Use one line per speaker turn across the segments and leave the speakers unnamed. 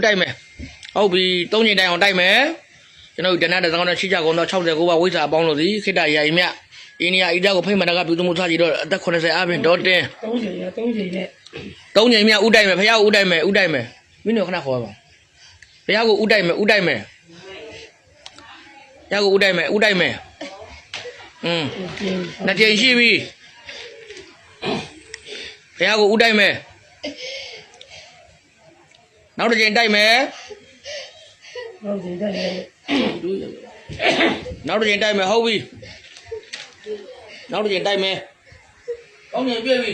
တိုက်မယ်ဟုတ်ပြီ၃ချိန်တိုင်အောင်တိုက်မယ်ကျွန်တော်တနက်တကောင်နဲ့ရှိကြကုန်တော့69ပါဝိဇ္ဇာအပေါင်းလို့ဒီခိတ္တရာကြီးမြအိန္ဒိယဣဒကိုဖိမနာကပြုသူမှုထားကြည့်တော့အသက်80အပြင်ဒေါ်တင်
3ချိန်နဲ့3ချိန်နဲ့
3ချိန်မြဥတိုက်မယ်ဖះကိုဥတိုက်မယ်မင်းတို့ခဏခေါ်ပါဖះကိုဥတိုက်မယ်ဖះကိုဥတိုက်မယ်နှစ်ချိန်ရှိပြီဖះကိုဥတိုက်မယ်နောက်တစ်ချိန်တိုက်မယ်
နောက်ချိန်တိုက်မယ်
နောက်တစ်ချိန်တိုက်မယ်ဟုတ်ပြီနောက်တစ်ချိန်တိုက်မယ်ကောင်းရင်ပြည့်ပြီ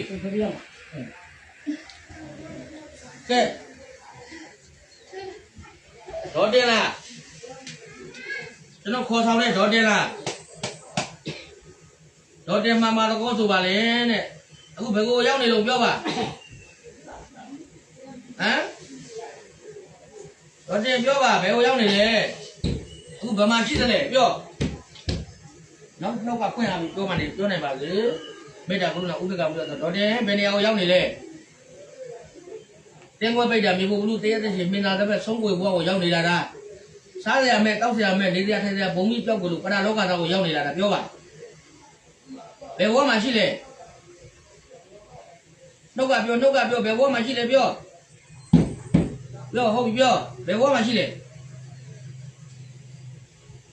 ကဲဒေါ်တင်လားကျွန်တော်ခေါ်ဆောင်တဲ့ဒေါ်တင်လားဒေါ်တင်မှတော့ကောဆိုပါလေတဲ့အခုဘယ်ကိုရောက်နေလို့ပြောပါဟမ်ဒေါ်တင်ပြောပါဘယ်ကိုရောက်နေလဲအခုဘယ်မှာရှိသလဲပြောနောက်ကဖွင့်လာပြီပြောမှနေပြောနိုင်ပါစေမေတ္တာကရုဏာဥဒကမှုတော့ဒေါ်တင်ဘယ်နေရာကိုရောက်နေလဲတင်းခွဲပိတ်တာမြေဖို့လူတရားသိရှင်မင်းသားတစ်ဖက်ဆုံးကိုဘွားကိုရောက်နေတာဒါစားရမယ်တောက်ရမယ်နေရထိုင်ရဘုံကြီးပြောက်ကိုလို့ပရလောကသားကိုရောက်နေတာဒါပြောပါဘယ်ဘွားမှာရှိလဲနှုတ်ကပြောဘယ်ဘွားမှာရှိလဲပြောဟုတ်ပြီပြောဘယ်ဘွားမှာရှိလဲ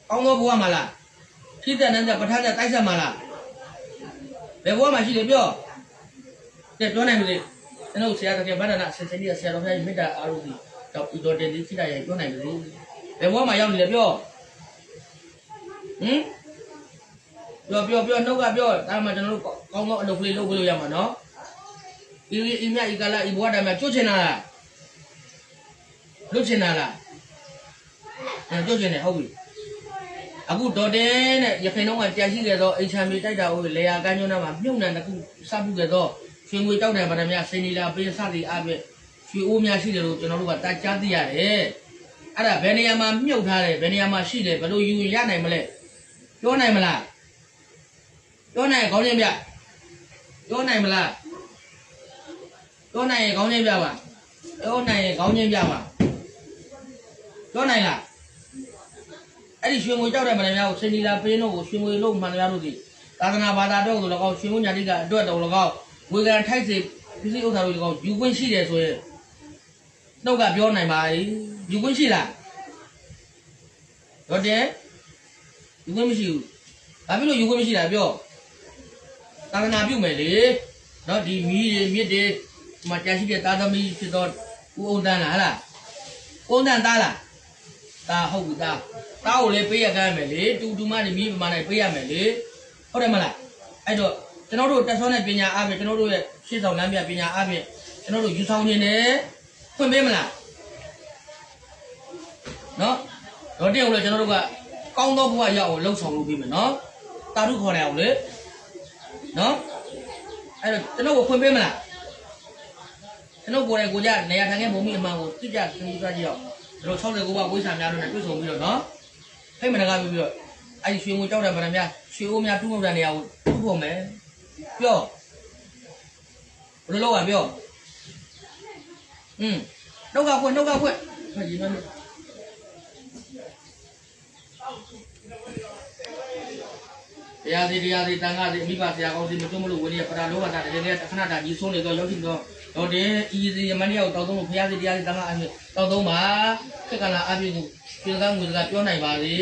ကောင်းသောဘွားမှာလားခိတဲ့နဲ့ပဋ္ဌာန်းနဲ့တိုက်ဆက်မှာလားဘယ်ဘွားမှာရှိလဲပြောတဲ့ပြောနိုင်မလို့ကျွန်တော်ဆရာတော်ကဗန္ဒနာဆင်စင်ကြီးဆရာတော်ဖျားမေတ္တာအားလုံးဒီတော့ဒီတော်တင်ဒီခိတရပြောနိုင်လို့ဘယ်ဘွားမှာရောက်နေလဲပြောပြောနှုတ်ကပြောဒါမှကျွန်တော်တို့ကောင်းသောအလုပ်ကလေးလုပ်လို့ရမှာနော်ဤမြဤကလာဤဘွားတိုင်းမှာကျွတ်ချင်တာလားလွတ်ချင်တာလားကျွတ်ချင်တယ်ဟုတ်ပြီအခုတော်တင်တဲ့ရခိုင်တော့ကကြာရှိခဲ့သောအိမ်ချမ်းမြေတိုက်တာကိုလေယာကန်းကျွန်းသားမှာမြုပ်နှံတစ်ခုစပြုခဲ့သောရွှေငွေတောက်တယ်ဗန္ဒမြစိန်နီလာပေးစသည်အပြင်ရွှေအိုးများရှိတယ်လို့ကျွန်တော်တို့ကတာကြားသိရတယ်အဲ့ဒါဘယ်နေရာမှာမြုပ်ထားတယ်ဘယ်နေရာမှာရှိတယ်ဘယ်လိုယူရနိုင်မလဲပြောနိုင်မလားပြောနိုင်ခေါင်းချင်းပြပြောနိုင်မလားပြောနိုင်ရင်ခေါင်းချင်းပြပါပြောနိုင်ရင်ခေါင်းချင်းပြပါပြောနိုင်လားအဲ့ဒီရွှေငွေတောက်တဲ့ဗန္ဒမြကိုစိန်နီလာပေးတော့ကိုရွှေငွေလုံးမှန်များလို့ဒီသာသနာဘာသာတော့ဆိုတော့ရွှေငွေညာတိကအတွက်တော်တော့ဝေကန်ထိုက်စေပစ္စည်းဥစ္စာတို့ကောင်ယူခွင့်ရှိတယ်ဆိုရင်နှုတ်ကပြောနိုင်ပါလေယူခွင့်ရှိလားဟုတ်တယ်ယူခွင့်မရှိဘူးဘာဖြစ်လို့ယူခွင့်မရှိတာပြောသာသနာပြုမယ်လေနော်ဒီမီးတွေမြစ်တွေမှာကြာရှိတဲ့သာသမီဖြစ်တော့ဦးအောင်တန်းလားဟလားဦးတန်းသားလားဒါဟုတ်ပြီသားကိုလည်းပေးရကမ်းမယ်လေတူမနေမီးပမာနဲ့ပေးရမယ်လေဟုတ်တယ်မလားအဲ့တော့ကျွန်တော်တို့တက်ဆောနဲ့ပညာအားဖြင့်ကျွန်တော်တို့ရဲ့ရှေ့ဆောင်လမ်းပြပညာအားဖြင့်ကျွန်တော်တို့ယူဆောင်နေတယ်ဖွင့်ပေးမလားနော်တော့တဲ့ဦးလည်းကျွန်တော်တို့ကကောင်းသောဘဝရအောင်လှုပ်ဆောင်လုပ်ပေးမယ်နော်တာထုခေါ်နေအောင်လေနော်အဲ့တော့ကျွန်တော်ကိုဖွင့်ပေးမလားကျွန်တော်ကိုယ်တိုင်ကိုကြနေရာထိုင်ခဲ့ဘုံမိအမှန်ကိုသိကြသိကြကြည့်အောင်ကျွန်တော်69ပါဝိဇ္ဇာများတို့နဲ့တွေ့ဆုံပြီးတော့နော်ဖိတ်မနကပြီးတော့အဲ့ဒီရွှေငွေကြောက်တဲ့ဗန္ဒများရွှေအိုးများတူးမှုတဲ့နေရာကိုတူးဖို့မယ်ပြောဘယ်လိုလုပ်ရပြောနှုတ်ကဖွင့်ဟာကြီးမလို့တရားစီတန်ခါစီမိဘဆရာကောင်းစီမကျွတ်မလို့ဝင်ရပရာလောကတာတကယ်တည်းခဏတာကြီးဆုံးနေတော့ရောက်ရှိတော့တော့တဲ့ဤစီယမန်ရောက်တောက်သုံးလို့ဘုရားစီတရားစီတန်ခါအဖြစ်တောက်သုံးပါခက်ကလာအပြည့်ကိုပြေကန်းငွေစကားပြောနိုင်ပါလေ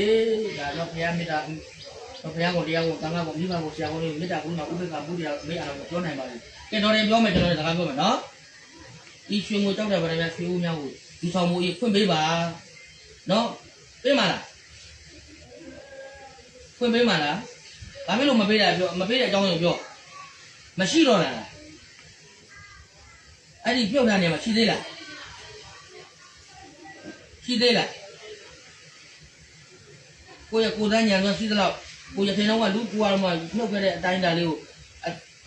ဒါတော့ဘုရားမေတ္တာဘုရားကိုတရားကိုတန်ခါကိုမိဘကိုဆရာကောင်းလေးမေတ္တာကုဏဥပ္ပခဘုရားမေအားလို့ပြောနိုင်ပါလေကဲတော်တယ်ပြောမယ်ကျွန်တော်လည်းစကားပြောမယ်နော်ဒီရွှေငွေတောက်တဲ့ဗရမရွှေဦးများကိုဒီဆောင်မှုဖွင့်ပေးပါနော်ပေးမလားဖွင့်ပေးမလားဘာဖြစ်လို့မပေးတာပြောမပေးတဲ့အကြောင်းကိုပြောမရှိတော့လားအဲ့ဒီပြုတ်တဲ့နေရာမှာရှိသေးလားကိုရကိုယ်တန်းညာဆိုရှိသလောက်ကိုရထင်တော့ကလူကူအောင်မှနှုတ်ခဲ့တဲ့အတိုင်းတာလေးကို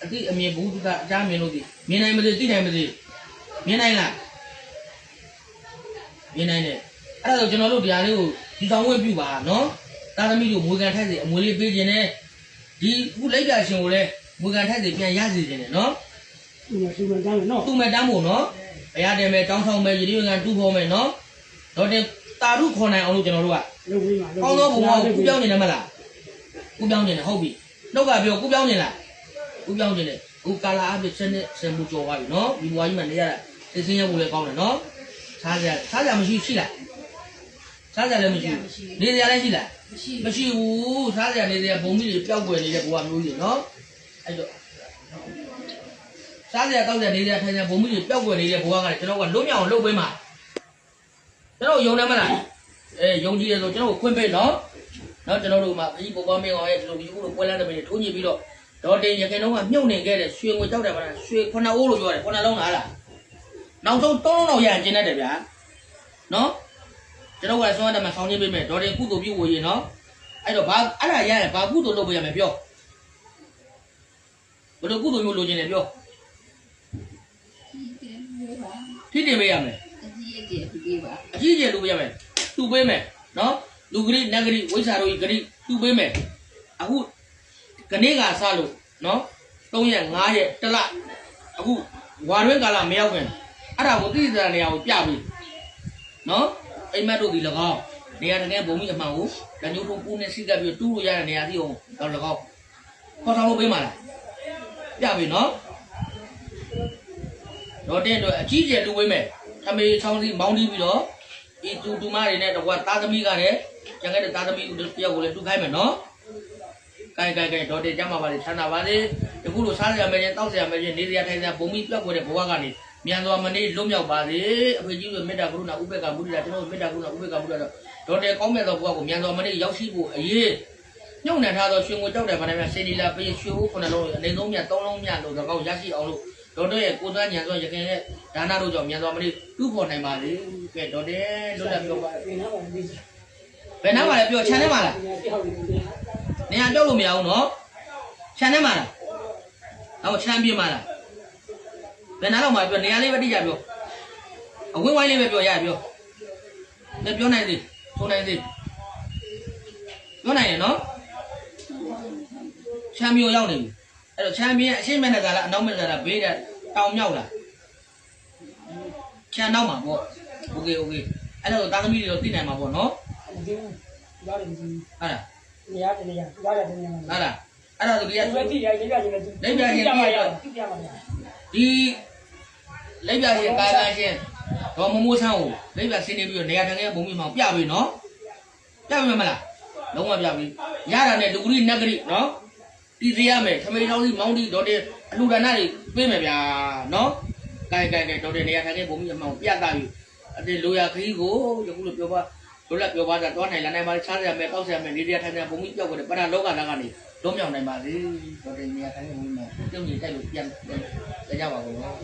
အတိအမြင်ဘူးကအကြမ်းမြင်လို့ဒီမြင်နိုင်မသိသိနိုင်မသိမြင်နိုင်လားမြင်နိုင်တယ်အဲ့ဒါဆိုကျွန်တော်တို့တရားလေးကိုဒီဆောင်ဝင့်ပြုပါနော်သာသမီတို့မွေကန်ထိုက်စေအမွေလေးပေးခြင်းနဲ့ဒီခုလိုက်ပြရှင်ကိုလည်းမွေကန်ထိုက်စေပြန်ရစေခြင်းနဲ့နော်သူမဲ့တမ်းမို့နော်ဘုရားတယ်မဲ့တောင်းဆောင်မဲ့ရည်ရည်ငံတူဖို့မဲ့နော် တော့တင်တာရုခေါ်နိုင်အောင်လို့ကျွန်တော်တို့က
လုပ်ပြီးမှာ
ကောင်းသောဘုံကကူပြောင်းနေတယ်မလားကူပြောင်းနေတယ်ဟုတ်ပြီနှုတ်ကပြောကူပြောင်းနေလားကူပြောင်းနေတယ်အခုကာလာအပြည့်စနဲ့ဆင်မှုကြော်သွားပြီနော်ဒီဘွားကြီးမှနေရတာသိစင်းရဖို့လည်းကောင်းတယ်နော်စားကြမရှိရှိလားစားကြလည်းမရှိနေကြလည်းရှိလားမရှိဘူးစားကြနေကြဘုံကြီးတွေပျောက်ွယ်နေတဲ့ဘွားမျိုးကြီးနော်အဲ့တော့စားကြတောက်ကြနေကြထိုင်ကြဘုံကြီးတွေပျောက်ွယ်နေတဲ့ဘွားကလည်းကျွန်တော်ကလွတ်မြောက်အောင်လုပ်ပေးမှာကျွန်တော်ယုံတယ်မလားယုံကြည်ရဆိုကျွန်တော်ခွင့်ပေးနော်ကျွန်တော်တို့မှာခကြီးပေါ်ပေါ်မင်းအောင်ရဲ့ဒီလိုဒီလိုပွဲလမ်းတဲ့မင်းထိုးညစ်ပြီးတော့ဒေါ်တင်ရခင်တော့ကမြုပ်နေခဲ့တဲ့ရွှေငွေကြောက်တယ်ဗျာရွှေ9အိုးလို့ပြောတယ်9လုံးလားနောက်ဆုံး3လုံးတော့ရရင်ကျင်းတတ်တယ်ဗျာနော်ကျွန်တော်ကဆွမ်းတယ်မှာဆောင်းချင်းပေးမယ်ဒေါ်တင်ကုသိုလ်ပြုဝေရင်နော်အဲ့တော့ဘာအဲ့ဒါရရင်ဘာကုသိုလ်လုပ်ပေးရမယ်ပြောဘယ်လိုကုသိုလ်မျိုးလုပ်ခြင်းလဲပြောထိတင်ပေးရမယ်အကြီးကျယ်လုပ်ပေးရမယ်သူ့ပေးမယ်နော်လူဂရိနဂရိဝိဇာတို့ဂရိသူ့ပေးမယ်အခုကနေကစားလို့နော်3ရက်5ရက်1လအခုဝါတွင်းကာလမရောက်ခင်အဲ့ဒါကိုတိတိကျကျနေရာကိုပြပြီးနော်အိမ်မက်တို့ဒီ၎င်းနေရာတကယ်ဘုံကြီးအမှန်ကိုလက်ညှိုးထိုးပူးနဲ့စိတ်ကပ်ပြီးတူးလို့ရတဲ့နေရာစီအောင်တော့၎င်းခေါ်ဆောင်လို့ပေးမှာလားပြပြီနော်တော့တဲ့တော့အကြီးကျယ်လူပေးမယ်အမေချောင်းစီမောင်းတီးပြီးတော့ဒီတူမတွေနဲ့တကွာသားသမီးကလည်းကျန်ခဲ့တဲ့သားသမီးတယောက်ကိုလည်းတူခိုင်းမယ်နော်ကဲဒေါ်တင်ကြမှာပါလေချမ်းသာပါလေဒီခုလိုစားစရာမင်းတောက်စရာမင်းနေစရာထိုင်စရာဘုံပြီးပြောက်ွယ်တဲ့ဘဝကနေမြန်စွာမနေလွတ်မြောက်ပါစေအဖေကြီးတို့မေတ္တာကရုဏာဥပေက္ခမုဒိတာကျွန်တော်မေတ္တာကရုဏာဥပေက္ခမုဒိတာဒေါ်တင်ကောင်းမြတ်သောဘဝကိုမြန်စွာမနေရောက်ရှိဖို့အရေးညှုံနှံထားသောရွှေငွေကြောက်တယ်ဗန္ဒမြစေနီလာပေးရွှေဦး9လုံးအနေဆုံးမြတ်3လုံးမြတ်လို့သကောက်ရရှိအောင်လို့ဒေါ်တင်ရဲ့ကိုယ်သားညံစွာရခင်ရဲ့ဒါနတို့ကြောင့်မြန်စွာမနေတူးဖော်နိုင်ပါလေကဲဒေါ်တင်လွတ်လပ်ပြောပါဘယ်နားပါလဲပြောခြံထဲမှာလားနေရာပြောက်လို့မရဘူးနော်ခြံထဲမှာလားအော်ခြံပြင်းမှာလားဘယ်နားတော့မှပြောနေရာလေးပဲတိကျပြောအဝင်းဝိုင်းလေးပဲပြောရပြောလည်းပြောနိုင်သေးထုံနိုင်သေးပြောနိုင်ရနော်ခြံမျိုးရောက်နေပြီအဲ့တော့ခြံပြင်းအရှင်းမဲ့နဲ့ကလားအနောက်မဲ့ကလားဘေးကတောင်မြောက်လားခြံနောက်မှာပေါ့โอเคအဲ့တော့တာသမီးတွေတော့သိနိုင်မှာပေါ့နော်
ရတယ်ဒီ
ဟာလား
နေရာတနေရာရတယ်တနေရာ
ဟာလားအဲ့တော့ဒီက
လက်ပြချင်းလက်ပြချင်း
လက်ပြချင်းပြတော့ဒီလက်ပြချင်းကာကချင်းတော့မမိုးဆန်းကိုလက်ပြဆင်းနေပြီးတော့နေရာထိုင်ခဲ့ဘုံမိမောင်ပြပြီနော်ပြပြီမလားလုံးဝပြပြီရတာနဲ့လူဂရိနဂရိနော်တီးစီရမယ်ခမေးတော်ကြီးမောင်းတီဒေါ်တင်အလှူဒါနတွေပေးမယ်ဗျာနော်ကဲဒေါ်တင်နေရာထိုင်ခဲ့ဘုံမိမောင်ပြတာပြီအတေလိုရခရီးကိုယခုလိုပြောပါလိုလက်ပြောပါတာတွားနိုင်လာနိုင်ပါချားရမယ်တောက်ရမယ်နေရထိုင်ရဘုံမိပြောက်ကြတယ်ပရလောကနာကနေလုံးမြောက်နိုင်ပါလေဒေါ်တင်နေရာထိုင်ခဲ့ဘုံမိမောင်ပြုံးကြီးတိုက်လို့ပြန်ကြပါဘူးနော်